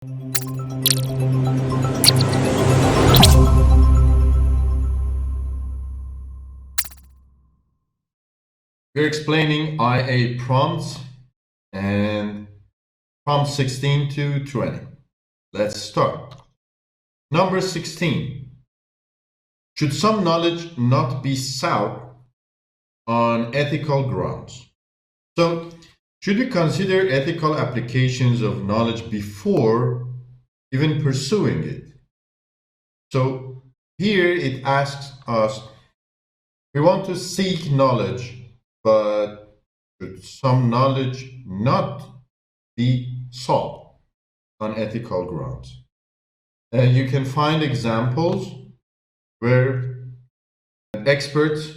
We're explaining IA prompts and prompts 16 to 20. Let's start. Number 16. Should some knowledge not be sought on ethical grounds? So, should we consider ethical applications of knowledge before even pursuing it? So, here it asks us, we want to seek knowledge, but should some knowledge not be sought on ethical grounds? And you can find examples where experts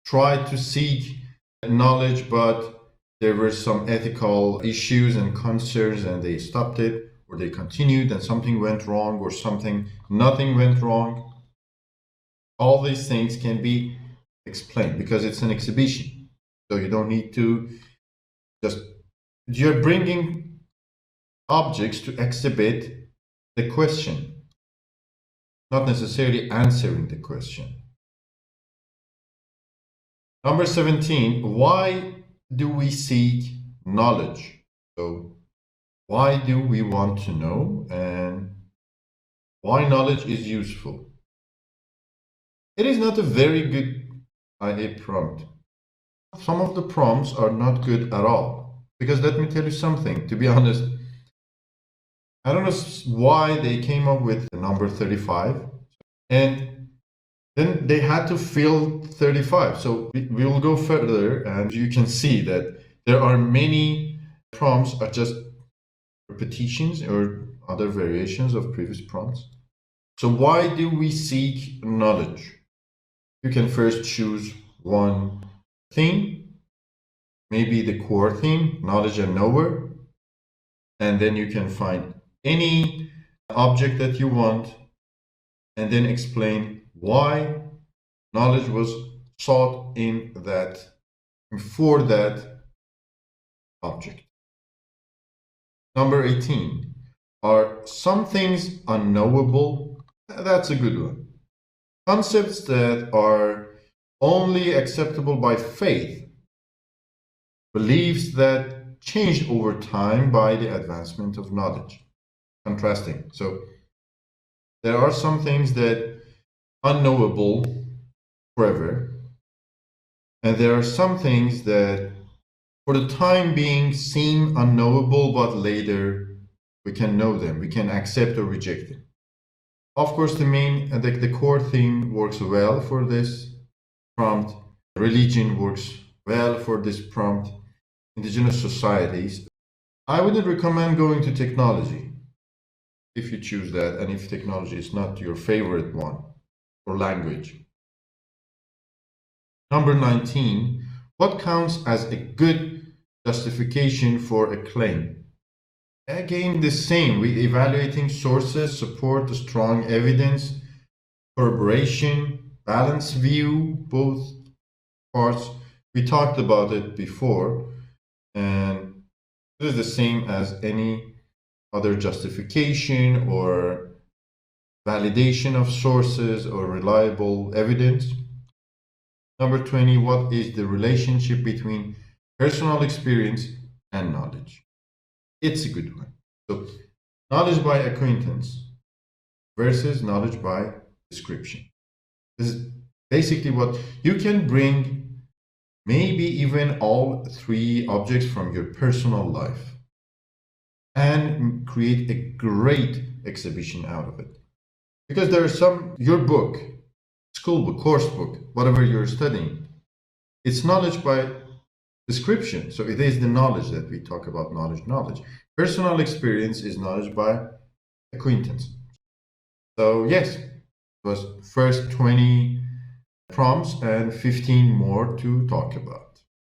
tried to seek knowledge, but there were some ethical issues and concerns and they stopped it, or they continued and something went wrong, or nothing went wrong. All these things can be explained because it's an exhibition. So you don't need to you're bringing objects to exhibit the question, not necessarily answering the question. Number 17, why do we seek knowledge? So why do we want to know, and why knowledge is useful? It is not a very good IA prompt. Some of the prompts are not good at all. Because let me tell you something, to be honest, I don't know why they came up with the number 35. And then they had to fill 35. So we will go further and you can see that there are many prompts are just repetitions or other variations of previous prompts. So why do we seek knowledge? You can first choose one theme, maybe the core theme, knowledge and knower, and then you can find any object that you want and then explain why knowledge was sought for that object. Number 18, are some things unknowable? That's a good one. Concepts that are only acceptable by faith, beliefs that change over time by the advancement of knowledge. Contrasting. So there are some things that are unknowable forever, and there are some things that for the time being seem unknowable, but later we can know them, we can accept or reject them. Of course, the core theme works well for this prompt. Religion works well for this prompt. Indigenous societies. I wouldn't recommend going to technology if you choose that, and if technology is not your favorite one, or language. Number 19, what counts as a good justification for a claim? Again, the same. We're evaluating sources, support, strong evidence, corroboration, balanced view, both parts. We talked about it before, and this is the same as any other justification or validation of sources or reliable evidence. Number 20, what is the relationship between personal experience and knowledge? It's a good one. So, knowledge by acquaintance versus knowledge by description. This is basically what you can bring, maybe even all three objects from your personal life, and create a great exhibition out of it. Because there are your book, school book, course book, whatever you're studying, it's knowledge by description. So it is the knowledge that we talk about, knowledge. Personal experience is knowledge by acquaintance. So yes, it was first 20 prompts and 15 more to talk about.